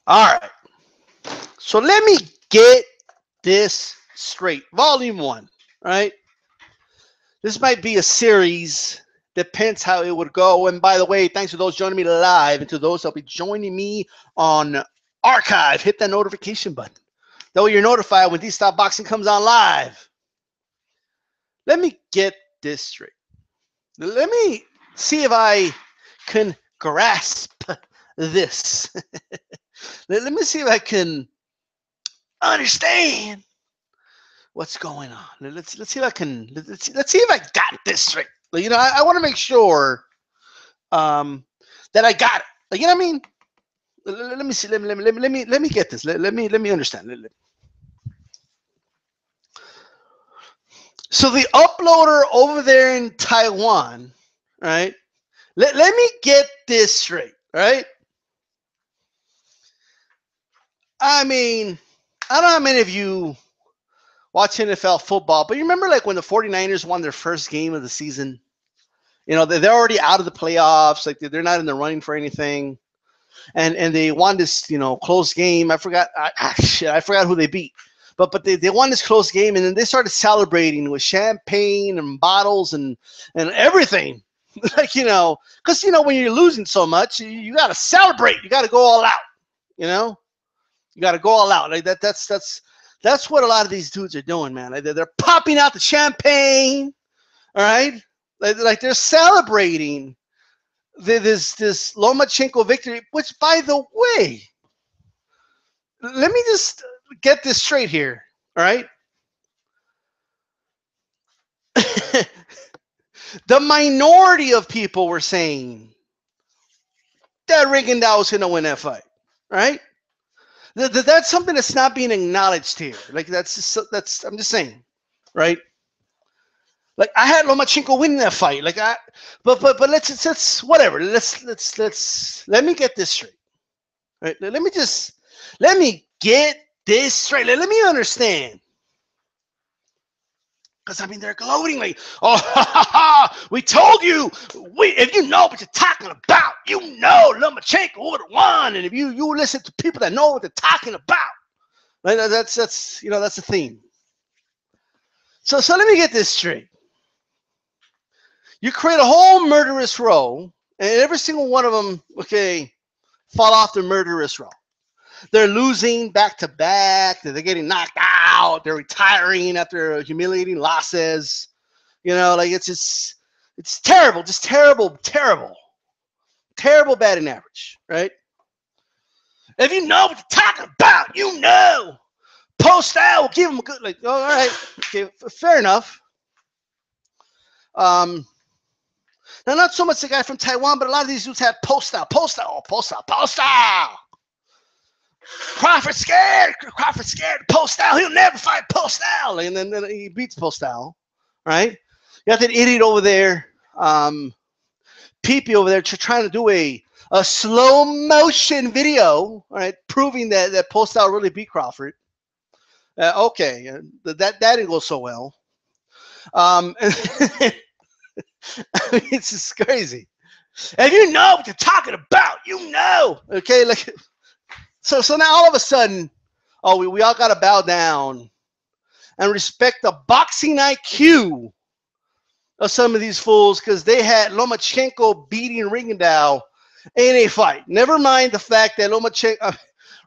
All right. So let me get this straight. Volume 1, right? This might be a series. Depends how it would go. And by the way, thanks to those joining me live and to those that'll be joining me on archive. Hit that notification button. That way you're notified when DStyleBoxing comes on live. Let me get this straight. Let me see if I can grasp this. Let me see if I can understand what's going on. Let's see if I can. Let's see if I got this straight. You know, I want to make sure that I got it. Like, you know what I mean? Let me see. Let me get this. Let me understand. So the uploader over there in Taiwan, right? Let me get this straight, right? I mean, I don't know how many of you watch NFL football, but you remember like when the 49ers won their first game of the season? You know, they're already out of the playoffs. Like they're not in the running for anything. And they won this, you know, close game. I forgot I forgot who they beat. But they won this close game, and then they started celebrating with champagne and bottles and everything. Like, you know, because, you know, when you're losing so much, you got to celebrate. You got to go all out, you know? You got to go all out. Like that's what a lot of these dudes are doing, man. Like they're popping out the champagne, all right? Like they're celebrating this Lomachenko victory, which, by the way, let me just get this straight here, all right? The minority of people were saying that Rigondeaux was going to win that fight, right? That's something that's not being acknowledged here. Like that's I'm just saying, right? Like I had Lomachenko winning that fight. Like but let's whatever. Let me get this straight. Right? Let me get this straight. Let me understand. Because, I mean, they're gloating like, oh, ha, ha, ha, we told you. If you know what you're talking about, you know Lomachenko would have won. And if you listen to people that know what they're talking about, right, that's you know, that's the theme. So let me get this straight. You create a whole murderous row, and every single one of them, okay, fall off the murderous row. They're losing back to back. They're getting knocked out. They're retiring after humiliating losses. You know, like it's terrible, just terrible batting average, right? If you know what you're talking about, you know. Post out will give them a good, like, oh, all right, okay, fair enough. Now, not so much the guy from Taiwan, but a lot of these dudes have post out. Crawford scared post out. He'll never fight post out. And then he beats post out, right? You got that idiot over there, Peepee over there, trying to do a slow motion video, all right, proving that post out really beat Crawford. Okay, that didn't go so well. I mean, it's just crazy. If you know what you're talking about, you know. Okay, like. So now all of a sudden, oh, we all got to bow down and respect the boxing IQ of some of these fools because they had Lomachenko beating Rigondeaux in a fight. Never mind the fact that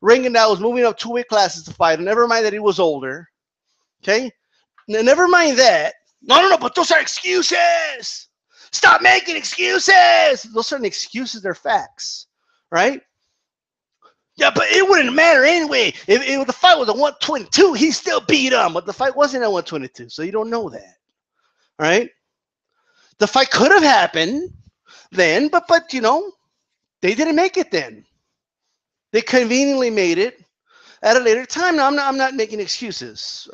Rigondeaux was moving up 2 weight classes to fight. Never mind that he was older. Okay? Never mind that. No, but those are excuses. Stop making excuses. Those aren't excuses. They're facts. Right? Yeah, but it wouldn't matter anyway. If the fight was at 122, he still beat him. But the fight wasn't at 122, so you don't know that. All right? The fight could have happened then, but you know, they didn't make it then. They conveniently made it at a later time. Now, I'm not making excuses.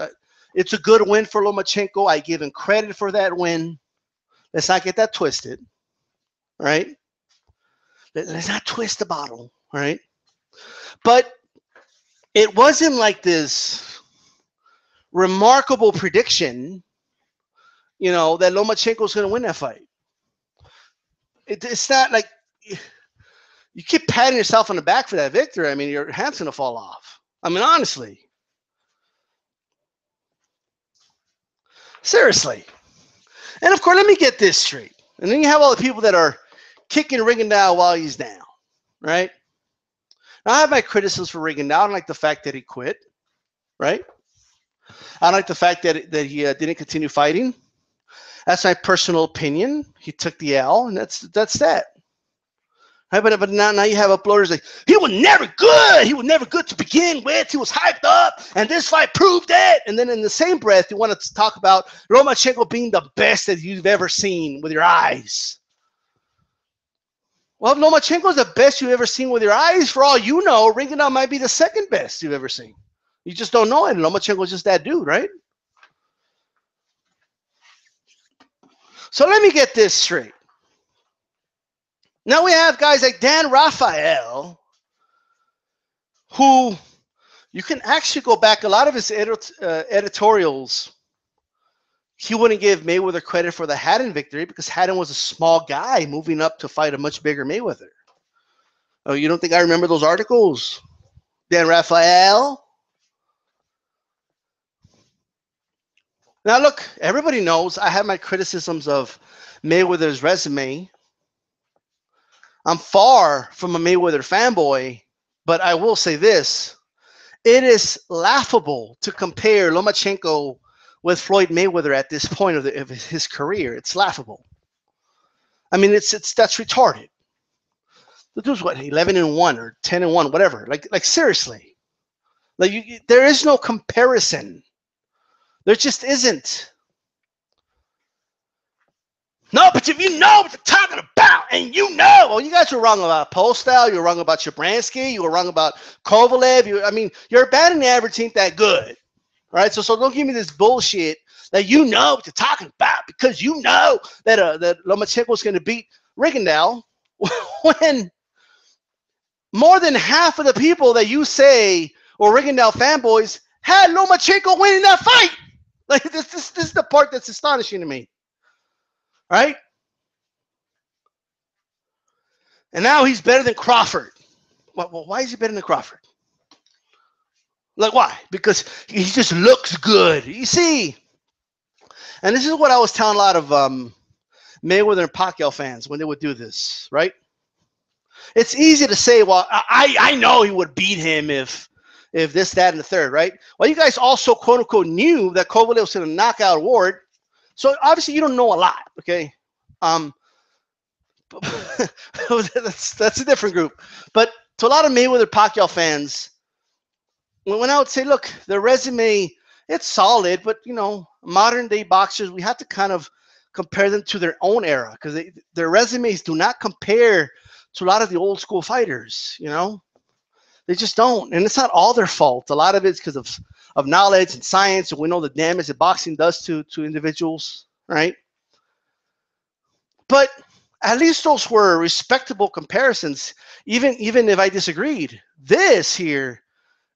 It's a good win for Lomachenko. I give him credit for that win. Let's not get that twisted. All right? Let's not twist the bottle. All right? But it wasn't like this remarkable prediction, you know, that Lomachenko's going to win that fight. It's not like, you keep patting yourself on the back for that victory. I mean, your hand's going to fall off. I mean, honestly. Seriously. And of course, let me get this straight. And then you have all the people that are kicking Rigondeaux while he's down, right? Now, I have my criticisms for Rigondeaux. I don't like the fact that he quit, right? I don't like the fact that he didn't continue fighting. That's my personal opinion. He took the L, and that's that. Right? But now you have uploaders like, he was never good. He was never good to begin with. He was hyped up, and this fight proved it. And then in the same breath, you want to talk about Lomachenko being the best that you've ever seen with your eyes. Well, if Lomachenko is the best you've ever seen with your eyes, for all you know, Rigondeaux might be the second best you've ever seen. You just don't know it. Lomachenko is just that dude, right? So let me get this straight. Now we have guys like Dan Rafael, who you can actually go back. A lot of his editorials, he wouldn't give Mayweather credit for the Haddon victory because Haddon was a small guy moving up to fight a much bigger Mayweather. Oh, you don't think I remember those articles? Dan Rafael? Now look, everybody knows I have my criticisms of Mayweather's resume. I'm far from a Mayweather fanboy, but I will say this. It is laughable to compare Lomachenko with Floyd Mayweather at this point of his career. It's laughable. I mean, that's retarded. The dude's what, 11-1 or 10-1, whatever. Like seriously. Like there is no comparison. There just isn't. No, but if you know what you're talking about, and you know, well, you guys were wrong about Postol, you were wrong about Shabransky, you were wrong about Kovalev. I mean, your batting average ain't that good, right? So don't give me this bullshit that you know what you're talking about because you know that that Lomachenko is going to beat Rigondeaux when more than half of the people that you say or Rigondeaux fanboys had Lomachenko winning that fight. Like this is the part that's astonishing to me. Right? And now he's better than Crawford. Well, why is he better than Crawford? Like, why? Because he just looks good. You see, and this is what I was telling a lot of Mayweather and Pacquiao fans when they would do this, right? It's easy to say, well, I know he would beat him if this, that, and the third, right? Well, you guys also, quote unquote, knew that Kovalev was going to knock out Ward. So obviously you don't know a lot, okay? That's a different group. But to a lot of Mayweather Pacquiao fans, when I would say, look, their resume, it's solid, but you know, modern day boxers, we have to kind of compare them to their own era because their resumes do not compare to a lot of the old school fighters, you know? They just don't. And it's not all their fault. A lot of it's because of knowledge and science, and we know the damage that boxing does to individuals, right? But at least those were respectable comparisons, even if I disagreed. This here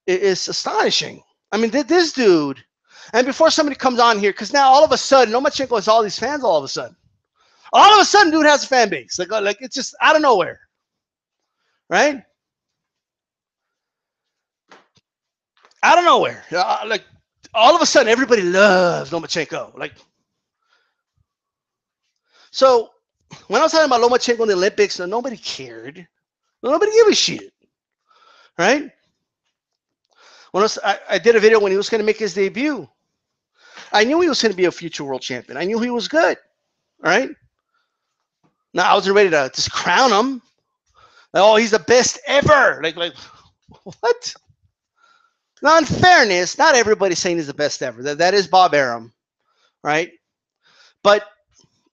is astonishing. I mean, this dude, and before somebody comes on here, because now all of a sudden, Lomachenko has all these fans all of a sudden. All of a sudden, dude has a fan base. Like it's just out of nowhere, right? Out of nowhere, like all of a sudden, everybody loves Lomachenko. Like, so when I was talking about Lomachenko in the Olympics, nobody cared. Nobody gave a shit, right? When I did a video when he was going to make his debut, I knew he was going to be a future world champion. I knew he was good, right? Now I wasn't ready to just crown him. Like, oh, he's the best ever. Like what? Now, in fairness, not everybody's saying he's the best ever. That is Bob Arum, right? But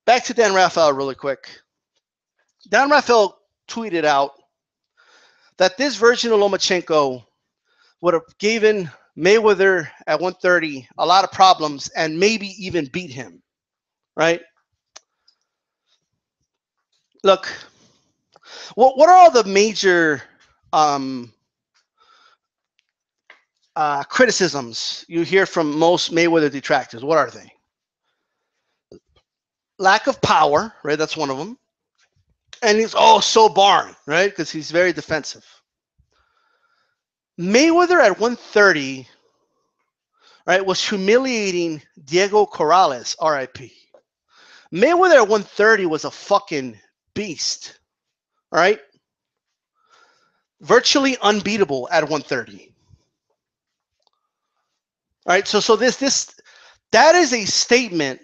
back to Dan Rafael really quick. Dan Rafael tweeted out that this version of Lomachenko would have given Mayweather at 130 a lot of problems and maybe even beat him, right? Look, what are all the major criticisms you hear from most Mayweather detractors? What are they? Lack of power, right? That's one of them. And he's so boring, right? Because he's very defensive. Mayweather at 130, right, was humiliating Diego Corrales, R.I.P. Mayweather at 130 was a fucking beast, all right? Virtually unbeatable at 130. All right, so that is a statement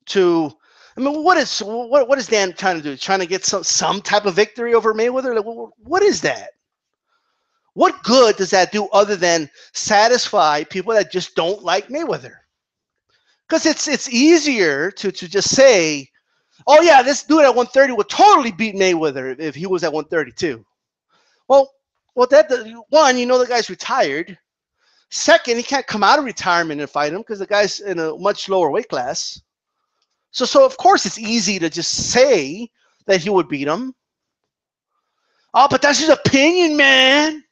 to. I mean, what is Dan trying to do? Trying to get some type of victory over Mayweather? Like, what is that? What good does that do other than satisfy people that just don't like Mayweather? Because it's easier to just say, oh yeah, this dude at 130 would totally beat Mayweather if he was at 132. Well, that one, the guy's retired. Second, he can't come out of retirement and fight him because the guy's in a much lower weight class. So of course it's easy to just say that he would beat him. Oh, but that's his opinion, man.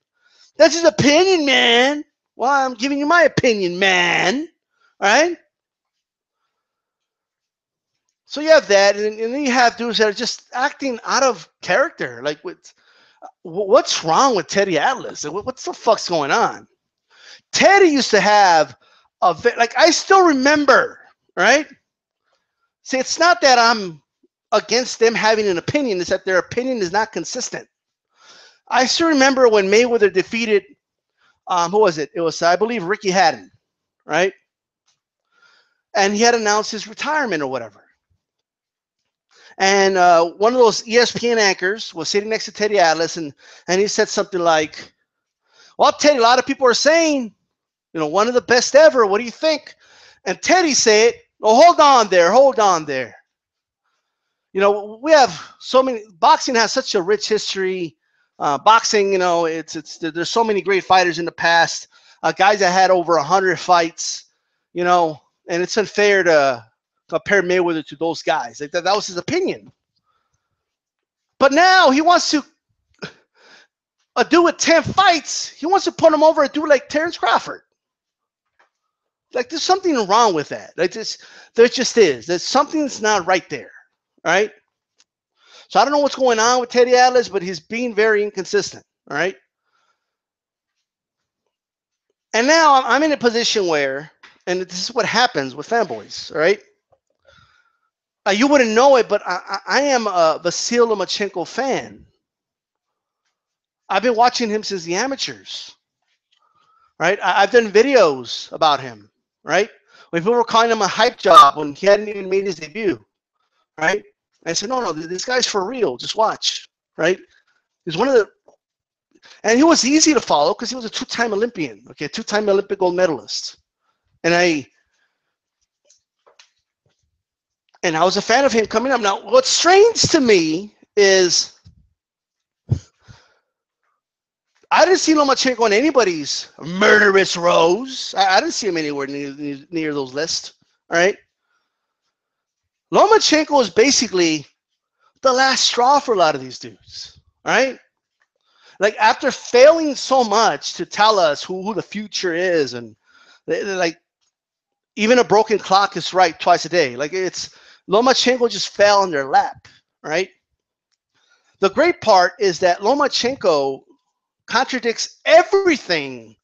That's his opinion, man. Well, I'm giving you my opinion, man. All right? So you have that, and then you have dudes that are just acting out of character. Like, what's wrong with Teddy Atlas? What the fuck's going on? Teddy used to have I still remember, right? See, it's not that I'm against them having an opinion. It's that their opinion is not consistent. I still remember when Mayweather defeated, who was it? It was, I believe, Ricky Hatton, right? And he had announced his retirement or whatever. And one of those ESPN anchors was sitting next to Teddy Atlas, and he said something like, well, Teddy, a lot of people are saying, one of the best ever. What do you think? And Teddy said, oh, hold on there. We have so many, boxing has such a rich history. Boxing, there's so many great fighters in the past, guys that had over 100 fights, and it's unfair to compare Mayweather to those guys. Like that was his opinion. But now he wants to a dude with 10 fights. He wants to put him over a dude like Terrence Crawford. Like there's something wrong with that. Like there just is. There's something that's not right there. All right. So I don't know what's going on with Teddy Atlas, but he's being very inconsistent. All right. And now I'm in a position where, and this is what happens with fanboys. All right. You wouldn't know it, but I am a Vasyl Lomachenko fan. I've been watching him since the amateurs. Right. I've done videos about him. Right. When people were calling him a hype job when he hadn't even made his debut. Right. I said, no, this guy's for real. Just watch, right? He's one of the, and he was easy to follow because he was a two-time Olympian, okay, two-time Olympic gold medalist, and I was a fan of him coming up. Now, what's strange to me is I didn't see Lomachenko on anybody's murderous rows. I didn't see him anywhere near those lists, all right? Lomachenko is basically the last straw for a lot of these dudes, right? Like after failing so much to tell us who the future is, and like even a broken clock is right twice a day. Like it's Lomachenko just fell in their lap, right? The great part is that Lomachenko contradicts everything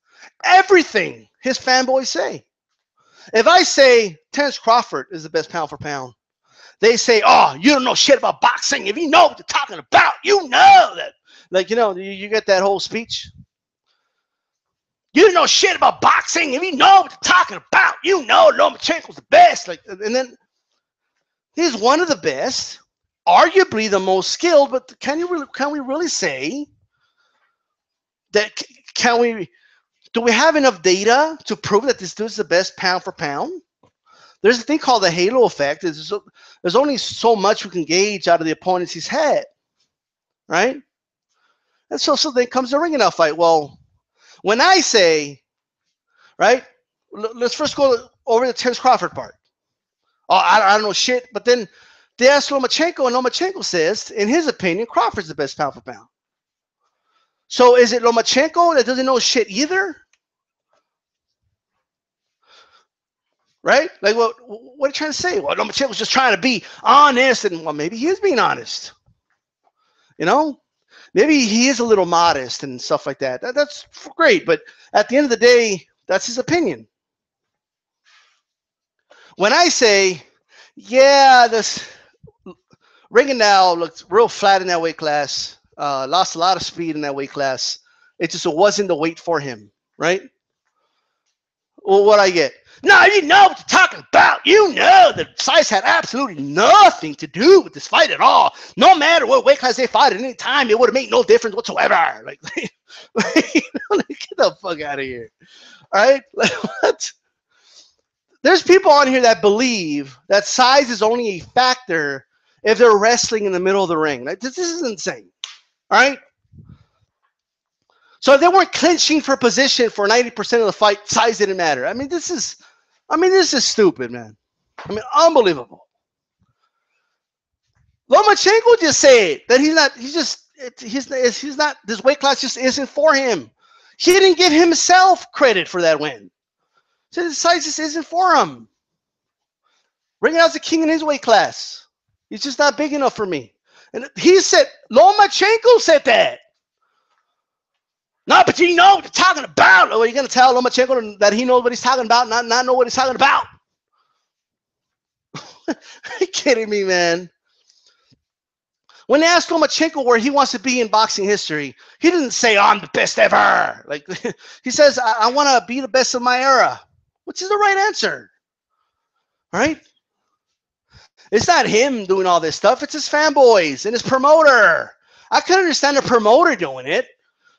his fanboys say. If I say Terrence Crawford is the best pound for pound, they say, oh, you don't know shit about boxing. If you know what they're talking about, you know that. Like, you get that whole speech. You don't know shit about boxing. If you know what they're talking about, you know Lomachenko's the best. Like, and then he's one of the best, arguably the most skilled, but can we really say that? Do we have enough data to prove that this dude's the best pound for pound? There's a thing called the halo effect. There's only so much we can gauge out of the opponents he's had, right? And so then comes the ring-out fight. Well, when I say, right, let's first go over the Terrence Crawford part. Oh, I don't know shit. But then they ask Lomachenko, and Lomachenko says, in his opinion, Crawford's the best pound for pound. So is it Lomachenko that doesn't know shit either? Right? Like, what are you trying to say? Well, Lomachenko's just trying to be honest, and well, maybe he is being honest. You know, maybe he is a little modest and stuff like that. That's great, but at the end of the day, that's his opinion. When I say, yeah, this Ringenau looked real flat in that weight class, lost a lot of speed in that weight class. It wasn't the weight for him, right? Well, what I get? No, you know what you're talking about. You know that size had absolutely nothing to do with this fight at all. No matter what weight class they fought at any time, it would have made no difference whatsoever. Like get the fuck out of here. All right? Like, what? There's people on here that believe that size is only a factor if they're wrestling in the middle of the ring. Like, this is insane. All right? So if they weren't clinching for position for 90% of the fight, size didn't matter. I mean, this is stupid, man. I mean, unbelievable. Lomachenko just said that he's not, this weight class just isn't for him. He didn't give himself credit for that win. So the size just isn't for him. Ringenau's the king in his weight class. He's just not big enough for me. And he said, Lomachenko said that. No, but you know what you're talking about. Or are you going to tell Lomachenko that he knows what he's talking about, not know what he's talking about? Are you kidding me, man? When they asked Lomachenko where he wants to be in boxing history, he didn't say, I'm the best ever. Like, he says, I want to be the best of my era, which is the right answer. All right? It's not him doing all this stuff. It's his fanboys and his promoter. I could understand the promoter doing it.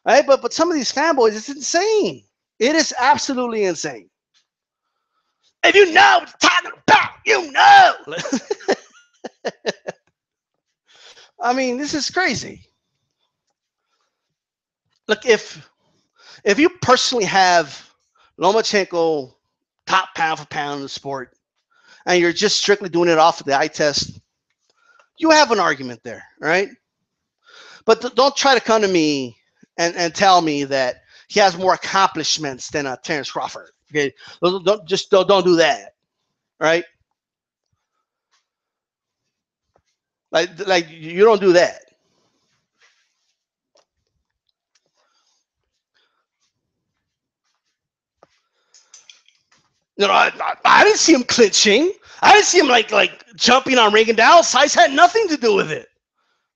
Right? But some of these fanboys, it's insane. It is absolutely insane. If you know what you're talking about, you know. I mean, this is crazy. Look, if you personally have Lomachenko top pound for pound in the sport, and you're just strictly doing it off of the eye test, you have an argument there, right? But don't try to come to me and tell me that he has more accomplishments than Terence Crawford. Okay, don't do that, right? Like you don't do that. No, I didn't see him clinching. I didn't see him like jumping on Ringenau. Size had nothing to do with it.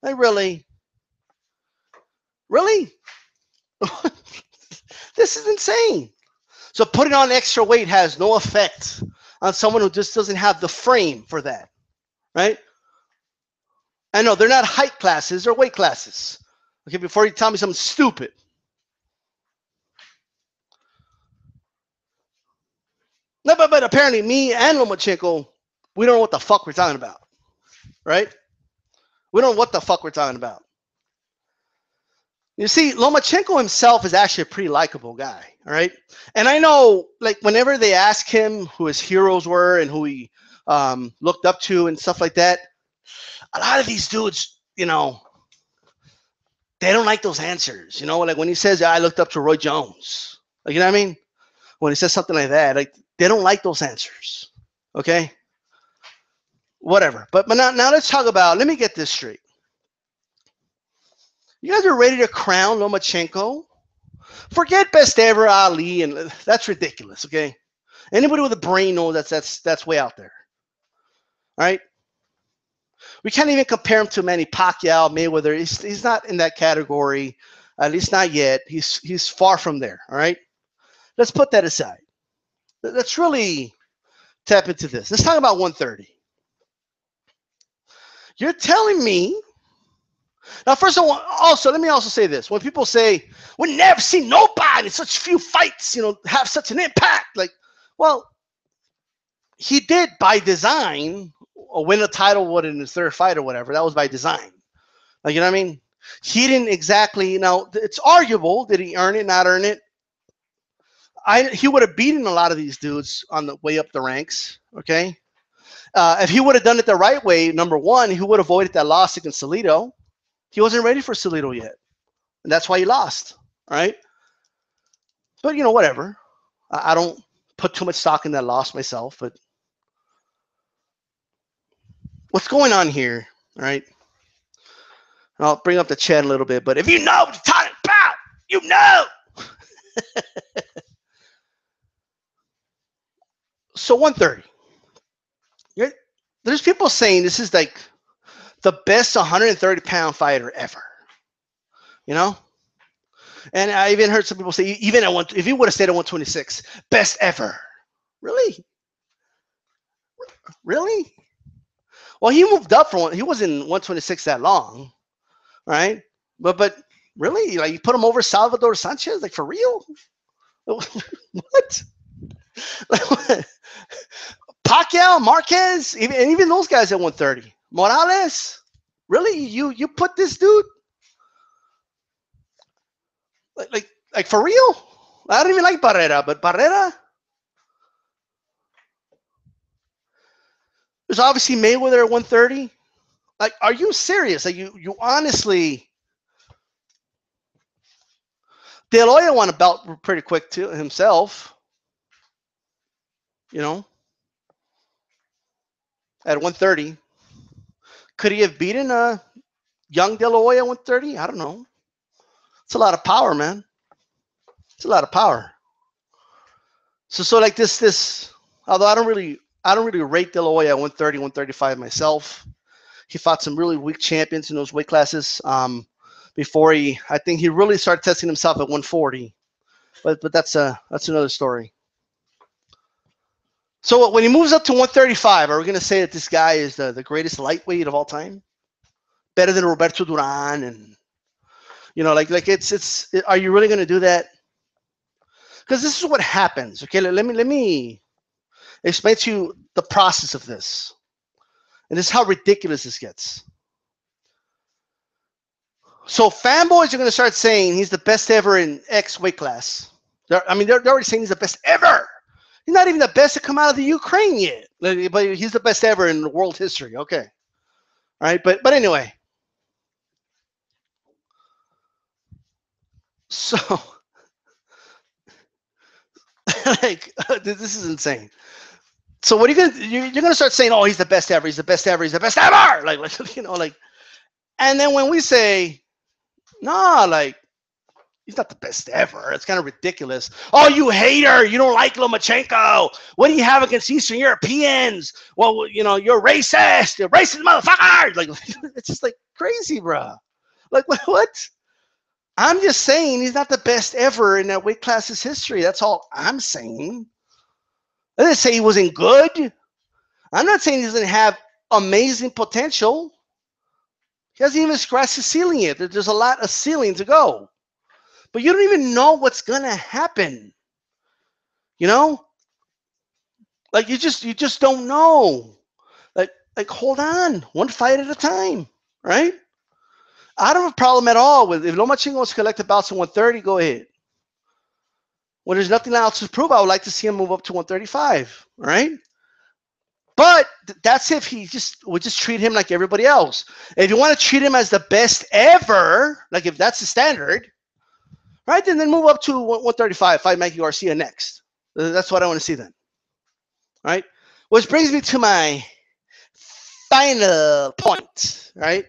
Like really. This is insane. So putting on extra weight has no effect on someone who just doesn't have the frame for that, right? I know they're not height classes or weight classes. Okay, before you tell me something stupid. No, but apparently me and Lomachenko, we don't know what the fuck we're talking about, right? We don't know what the fuck we're talking about. You see, Lomachenko himself is actually a pretty likable guy, all right? And I know, like, whenever they ask him who his heroes were and who he looked up to and stuff like that, a lot of these dudes, you know, they don't like those answers. You know, like when he says, I looked up to Roy Jones. Like, you know what I mean? When he says something like that, like, they don't like those answers, okay? Whatever. But now let's talk about, let me get this straight. You guys are ready to crown Lomachenko? Forget best ever Ali, and that's ridiculous, okay? Anybody with a brain knows that's way out there. All right? We can't even compare him to Manny Pacquiao, Mayweather. He's not in that category, at least not yet. He's far from there, all right? Let's put that aside. Let's really tap into this. Let's talk about 130. You're telling me. Now, first of all, let me also say this. When people say, we never seen nobody in such few fights, you know, have such an impact. Like, well, he did by design win a title in his third fight or whatever. That was by design. Like, you know what I mean? He didn't exactly, now, it's arguable. Did he earn it, not earn it? He would have beaten a lot of these dudes on the way up the ranks, okay? If he would have done it the right way, number one, he would have avoided that loss against Salido. He wasn't ready for Salido yet. And that's why he lost. All right. But, you know, whatever. I don't put too much stock in that loss myself. But what's going on here? All right. And I'll bring up the chat a little bit. But if you know what you're talking about, you know. So 130. There's people saying this is like the best 130-pound fighter ever. You know? And I even heard some people say, even at if he would have stayed at 126, best ever. Really? Really? Well, he moved up from he wasn't 126 that long, right? But really, like you put him over Salvador Sanchez, like for real? What? Like, what? Pacquiao, Marquez, even those guys at 130. Morales, really? You put this dude like for real? I don't even like Barrera, but Barrera. There's obviously Mayweather at 130. Like, are you serious? Like, you honestly. De La Hoya won a belt pretty quick too himself. You know, at 130. Could he have beaten a young De La Hoya at 130? I don't know. It's a lot of power, man. It's a lot of power. So like this. Although I don't really rate De La Hoya at 130, 135 myself. He fought some really weak champions in those weight classes. Before I think he really started testing himself at 140. But that's another story. So when he moves up to 135, are we going to say that this guy is the greatest lightweight of all time? Better than Roberto Duran? And, like are you really going to do that? Because this is what happens. Okay, let me explain to you the process of this. And this is how ridiculous this gets. So fanboys are going to start saying he's the best ever in X weight class. They're already saying he's the best ever. He's not even the best to come out of the Ukraine yet, but he's the best ever in world history. Okay, all right, but anyway, so like this is insane. So what are you gonna you're gonna start saying? Oh, he's the best ever. He's the best ever. He's the best ever. Like, and then when we say, nah, like. He's not the best ever. It's kind of ridiculous. Oh, you hater. You don't like Lomachenko. What do you have against Eastern Europeans? Well, you're racist. You're racist motherfucker. Like, it's just like crazy, bro. Like, what? I'm just saying he's not the best ever in that weight class's history. That's all I'm saying. I didn't say he wasn't good. I'm not saying he doesn't have amazing potential. He hasn't even scratched the ceiling yet. There's a lot of ceiling to go. But you don't even know what's gonna happen. Like you just don't know. Like hold on, one fight at a time, right? I don't have a problem at all with if Lomachenko wants to collect the bouts at 130, go ahead. When there's nothing else to prove, I would like to see him move up to 135, all right? But that's if he would just treat him like everybody else. If you want to treat him as the best ever, like if that's the standard, right, then move up to 135, fight Mikey Garcia next. That's what I want to see then. Right? Which brings me to my final point, right?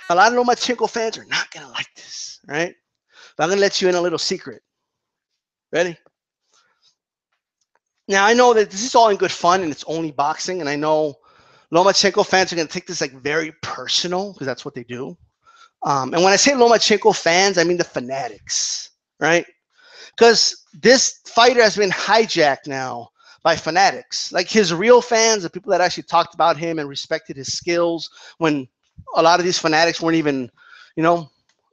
A lot of Lomachenko fans are not going to like this, right? But I'm going to let you in a little secret. Ready? Now, I know that this is all in good fun and it's only boxing, and I know Lomachenko fans are going to take this like very personal because that's what they do. And when I say Lomachenko fans, I mean the fanatics, right? Because this fighter has been hijacked now by fanatics. Like his real fans, the people that actually talked about him and respected his skills, when a lot of these fanatics weren't even,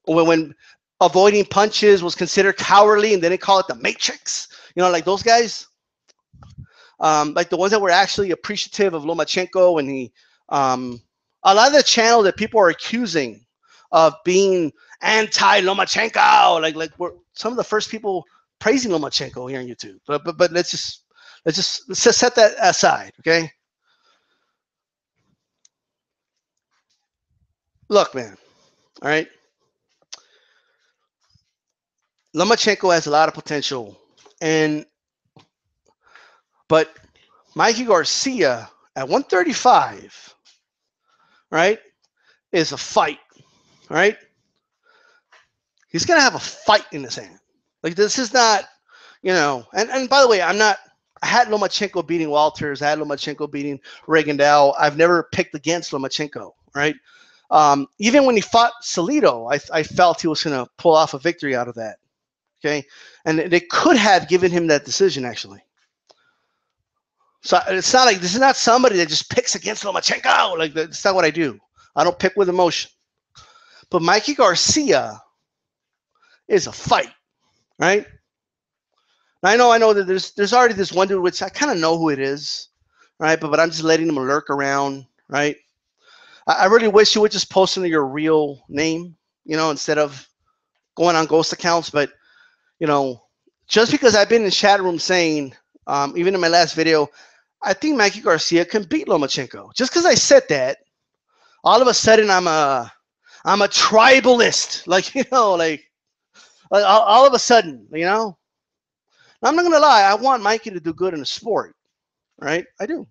when avoiding punches was considered cowardly and they didn't call it the Matrix, like those guys. Like the ones that were actually appreciative of Lomachenko, and a lot of the channel that people are accusing of being anti-Lomachenko, like we're some of the first people praising Lomachenko here on YouTube. But let's just set that aside, okay? Look, man, all right? Lomachenko has a lot of potential, but Mikey Garcia at 135, right, is a fight. All right, he's gonna have a fight in his hand. Like this is not, you know. And by the way, I'm not. I had Lomachenko beating Walters. I had Lomachenko beating Regendow. I've never picked against Lomachenko. Right. Even when he fought Salido, I felt he was gonna pull off a victory out of that. Okay, and they could have given him that decision actually. So it's not like this is not somebody that just picks against Lomachenko. Like that's not what I do. I don't pick with emotion. But Mikey Garcia is a fight, right? I know that there's already this one dude which I kind of know who it is, right? But I'm just letting him lurk around, right? I really wish you would just post under your real name, you know, instead of going on ghost accounts. But you know, just because I've been in chat room saying, even in my last video, I think Mikey Garcia can beat Lomachenko. Just because I said that, all of a sudden I'm a tribalist, like you know, like all of a sudden, you know. Now, I'm not gonna lie, I want Mikey to do good in the sport, right? I do,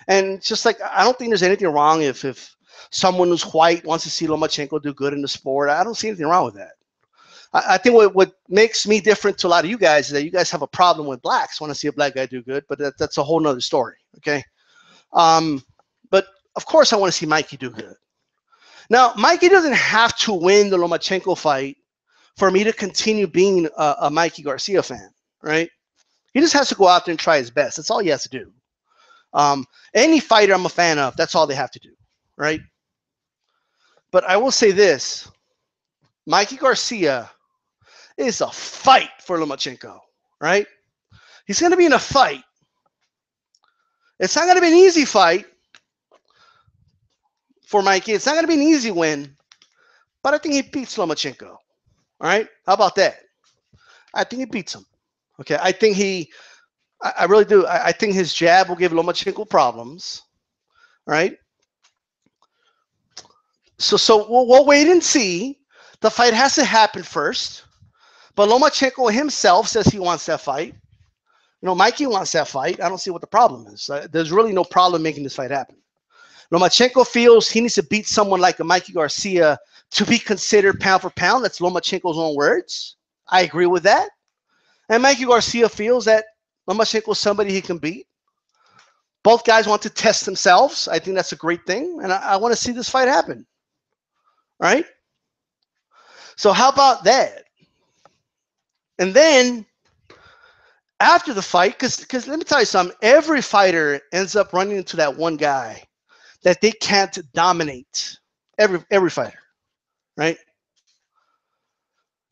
and just like I don't think there's anything wrong if someone who's white wants to see Lomachenko do good in the sport. I don't see anything wrong with that. I think what makes me different to a lot of you guys is that you guys have a problem with blacks, want to see a black guy do good, but that's a whole nother story, okay? But of course I want to see Mikey do good. Now, Mikey doesn't have to win the Lomachenko fight for me to continue being a Mikey Garcia fan, right? He just has to go out there and try his best. That's all he has to do. Any fighter I'm a fan of, that's all they have to do, right? But I will say this, Mikey Garcia is a fight for Lomachenko, right? He's going to be in a fight. It's not going to be an easy fight for Mikey. It's not going to be an easy win, but I think he beats Lomachenko. All right? How about that? I think he beats him. Okay, I think I really do. I think his jab will give Lomachenko problems. All right? So we'll wait and see. The fight has to happen first. But Lomachenko himself says he wants that fight. You know, Mikey wants that fight. I don't see what the problem is. There's really no problem making this fight happen. Lomachenko feels he needs to beat someone like a Mikey Garcia to be considered pound for pound. That's Lomachenko's own words. I agree with that. And Mikey Garcia feels that Lomachenko is somebody he can beat. Both guys want to test themselves. I think that's a great thing. And I want to see this fight happen. All right? So how about that? And then after the fight, because let me tell you something, every fighter ends up running into that one guy that they can't dominate. Every fighter, right?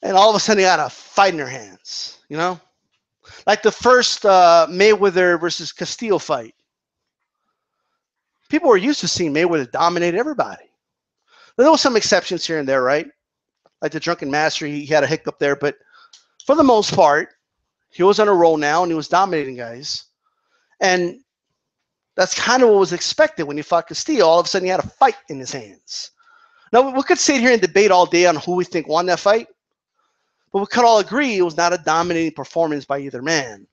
And all of a sudden they got a fight in their hands, you know? Like the first Mayweather versus Castillo fight. People were used to seeing Mayweather dominate everybody. There were some exceptions here and there, right? Like the Drunken Master, he had a hiccup there, but for the most part, he was on a roll now, and he was dominating guys. And that's kind of what was expected when he fought Castillo. All of a sudden, he had a fight in his hands. Now, we could sit here and debate all day on who we think won that fight, but we could all agree it was not a dominating performance by either man.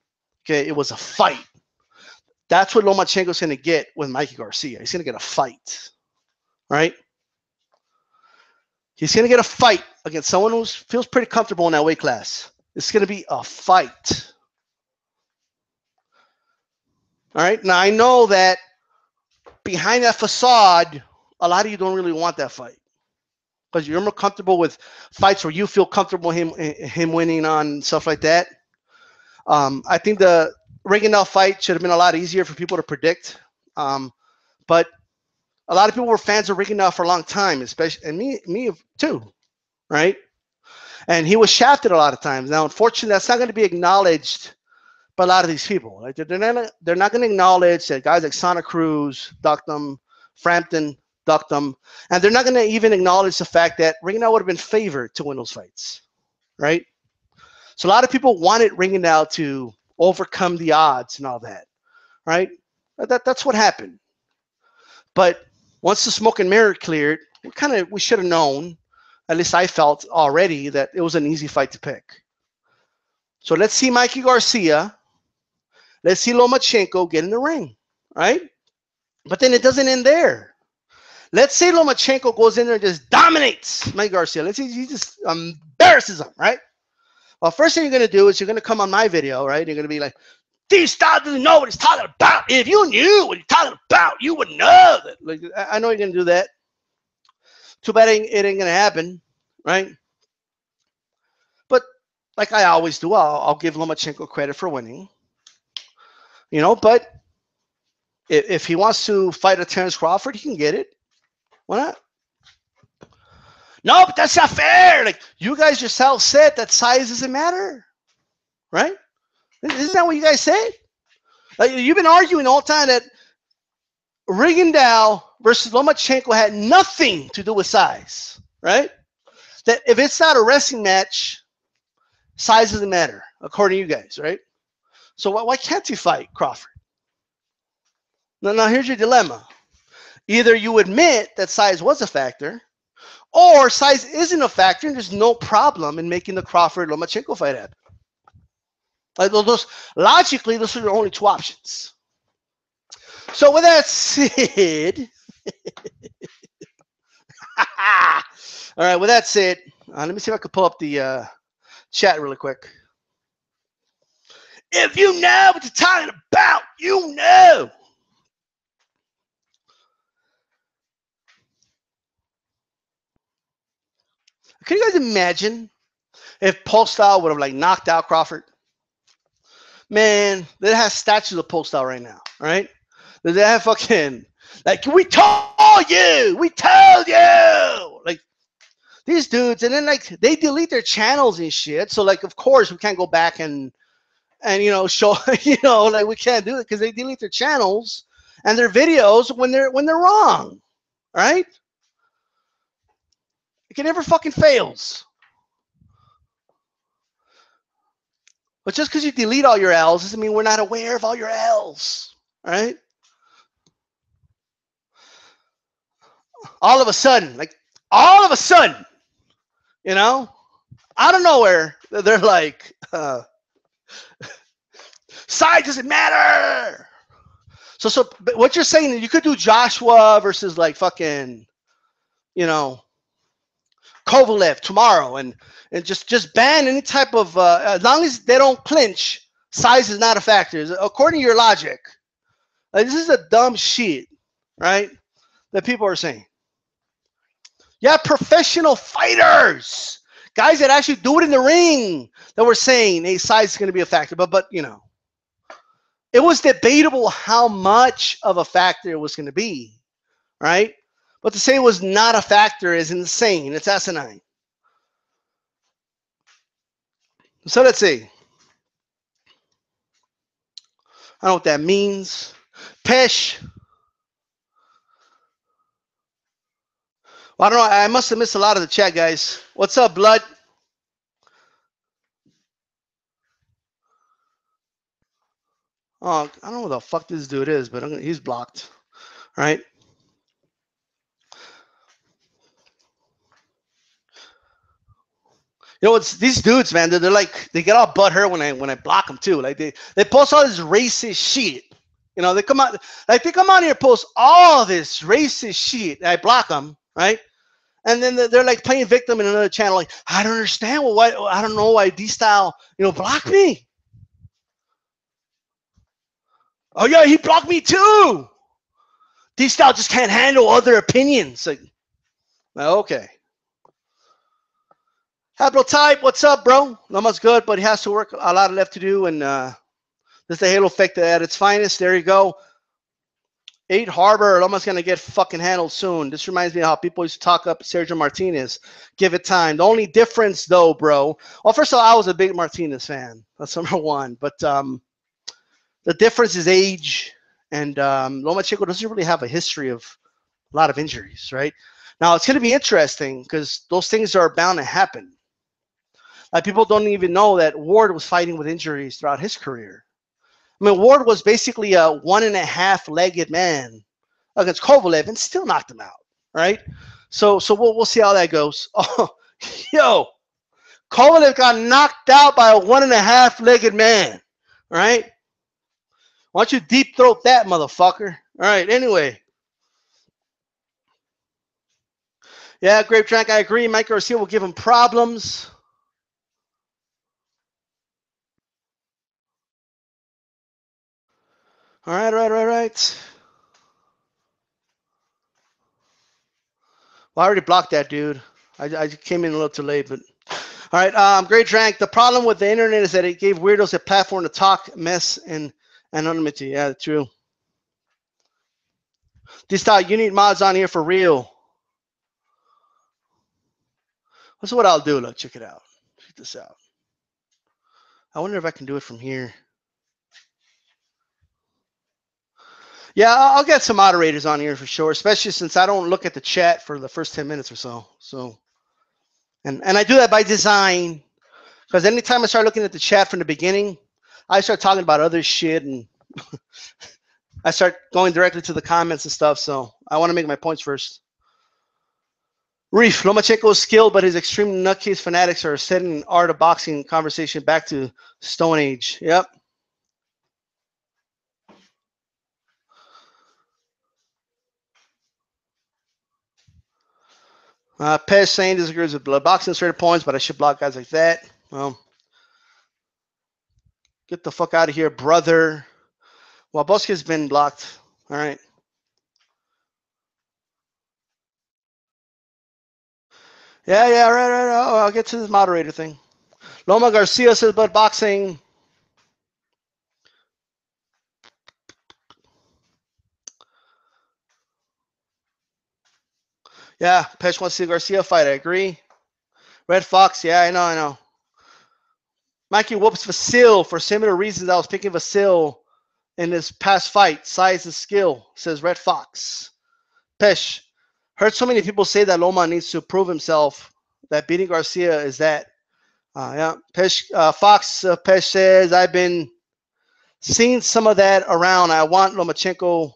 Okay, it was a fight. That's what Lomachenko's going to get with Mikey Garcia. He's going to get a fight, right? He's going to get a fight against someone who feels pretty comfortable in that weight class. It's going to be a fight. All right. Now, I know that behind that facade, a lot of you don't really want that fight because you're more comfortable with fights where you feel comfortable him winning on stuff like that. I think the Regendow fight should have been a lot easier for people to predict. But a lot of people were fans of Regendow for a long time, especially, and me too, right? And he was shafted a lot of times. Now, unfortunately, that's not going to be acknowledged by a lot of these people. Like they're not going to acknowledge that guys like Santa Cruz ducked them, Frampton ducked them, and they're not going to even acknowledge the fact that Regendow would have been favored to win those fights, right? So a lot of people wanted Regendow to overcome the odds and all that, right? That's what happened. But once the smoke and mirror cleared, we should have known. At least I felt already that it was an easy fight to pick. So let's see Mikey Garcia. Let's see Lomachenko get in the ring, right? But then it doesn't end there. Let's say Lomachenko goes in there and just dominates Mike Garcia. Let's say he just embarrasses him, right? Well, first thing you're going to do is you're going to come on my video, right? You're going to be like, DStyle doesn't know what he's talking about. If you knew what he's talking about, you would know that. Like, I know you're going to do that. Too bad it ain't going to happen, right? But like I always do, I'll give Lomachenko credit for winning. You know, but if he wants to fight a Terence Crawford, he can get it. Why not? No, but that's not fair. Like, you guys yourself said that size doesn't matter, right? Isn't that what you guys said? Like, you've been arguing all the time that Rigondeaux versus Lomachenko had nothing to do with size, right? That if it's not a wrestling match, size doesn't matter, according to you guys, right? So why can't he fight Crawford? Now here's your dilemma. Either you admit that size was a factor, or size isn't a factor and there's no problem in making the Crawford-Lomachenko fight happen. Like, logically, those are the only two options. So with that said, all right, with that said, let me see if I can pull up the chat really quick. If you know what you're talking about, you know. Can you guys imagine if Postyle would have like knocked out Crawford? Man, they have statues of Postyle right now, right? They have fucking like, we told you, like these dudes, and then like they delete their channels and shit. So like, of course, we can't go back and you know show you know like we can't do it because they delete their channels and their videos when they're wrong, right? It never fucking fails. But just because you delete all your L's doesn't mean we're not aware of all your L's, right? All of a sudden, you know, out of nowhere, they're like, size doesn't matter. So what you're saying is you could do Joshua versus like fucking, you know, Kovalev tomorrow and just ban any type of as long as they don't clinch, size is not a factor. According to your logic, like, this is a dumb shit, right? That people are saying. Yeah, professional fighters, guys that actually do it in the ring, that were saying, hey, size is going to be a factor. But you know, it was debatable how much of a factor it was going to be, right? But to say it was not a factor is insane. It's asinine. So let's see. I don't know what that means. Pesh. Well, I don't know. I must have missed a lot of the chat, guys. What's up, Blood? Oh, I don't know what the fuck this dude is, but he's blocked, right? You know, it's these dudes, man. They're like, they get all butthurt when I block them too. Like they post all this racist shit. You know, they come out here and post all this racist shit. I block them, right? And then they're like playing victim in another channel. Like, I don't understand. Well, why? I don't know why DStyle, you know, blocked me. Oh yeah, he blocked me too. DStyle just can't handle other opinions. Like, okay. Hablo Type, what's up, bro? Not much good, but he has to work a lot left to do, and this is the Halo effect at its finest. There you go. 8 Harbor, almost gonna get fucking handled soon. This reminds me of how people used to talk up Sergio Martinez. Give it time. The only difference, though, bro. Well, first of all, I was a big Martinez fan. That's number one. But the difference is age, and Lomachenko doesn't really have a history of a lot of injuries, right? Now it's gonna be interesting because those things are bound to happen. Like, people don't even know that Ward was fighting with injuries throughout his career. I mean, Ward was basically a 1.5-legged man against Kovalev and still knocked him out, right? So we'll see how that goes. Oh, yo, Kovalev got knocked out by a 1.5-legged man, right? Why don't you deep throat that motherfucker? All right, anyway. Yeah, Grape Drank, I agree. Mike Garcia will give him problems. All right, right. Well, I already blocked that dude. I came in a little too late, but all right. Great Drank. The problem with the internet is that it gave weirdos a platform to talk, mess, and anonymity. Yeah, true. DStyle, you need mods on here for real. That's what I'll do. Look, check it out. Check this out. I wonder if I can do it from here. Yeah, I'll get some moderators on here for sure, especially since I don't look at the chat for the first 10 minutes or so. And I do that by design, because anytime I start looking at the chat from the beginning, I start talking about other shit and I start going directly to the comments and stuff. So I want to make my points first. Reef, Lomachenko is skilled, but his extreme nutcase fanatics are setting art of boxing conversation back to Stone Age. Yep. Pez saying disagrees with blood boxing straight points, but I should block guys like that. Well, get the fuck out of here, brother. Well, Bosque's been blocked. All right. Yeah, right. Oh, I'll get to this moderator thing. Loma Garcia says blood boxing. Yeah, Pesh wants to see Garcia fight. I agree. Red Fox. Yeah, I know. Mikey whoops Vasil for similar reasons. I was picking Vasil in this past fight. Size and skill, says Red Fox. Pesh, heard so many people say that Loma needs to prove himself, that beating Garcia is that. Yeah, Pesh, Fox Pesh says, I've been seeing some of that around. I want Lomachenko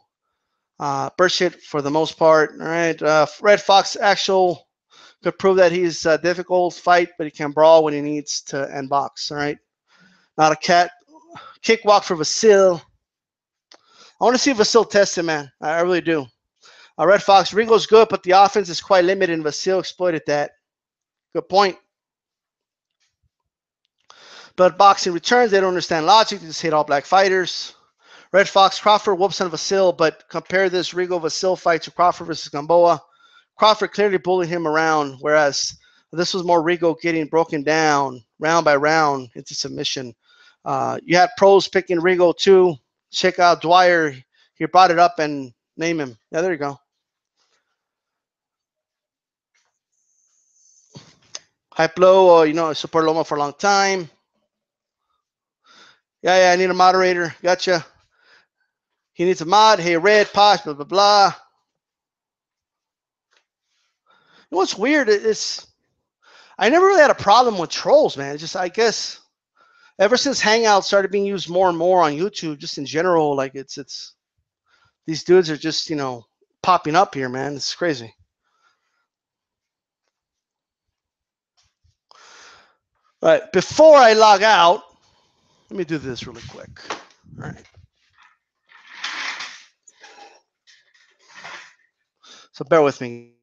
Burshit for the most part. All right. Red Fox actual could prove that he's a difficult fight, but he can brawl when he needs to end box. All right. Not a cat. Kick walk for Vasil. I want to see Vasil test him, man. I really do. Red Fox, Ringo's good, but the offense is quite limited, and Vasil exploited that. Good point. But boxing returns, they don't understand logic. They just hate all black fighters. Red Fox, Crawford whoops on Vasil, but compare this Rigo Vasil fight to Crawford versus Gamboa. Crawford clearly bullied him around, whereas this was more Rigo getting broken down round by round into submission. You had pros picking Rigo too. Check out Dwyer. He brought it up and name him. Yeah, there you go. Hype Low, support Loma for a long time. Yeah, I need a moderator. Gotcha. He needs a mod. Hey, Red, Posh, blah, blah, blah. What's weird is I never really had a problem with trolls, man. It's just, I guess, ever since Hangouts started being used more and more on YouTube, just in general, like it's these dudes are just, popping up here, man. It's crazy. All right, before I log out, let me do this really quick. All right. So bear with me.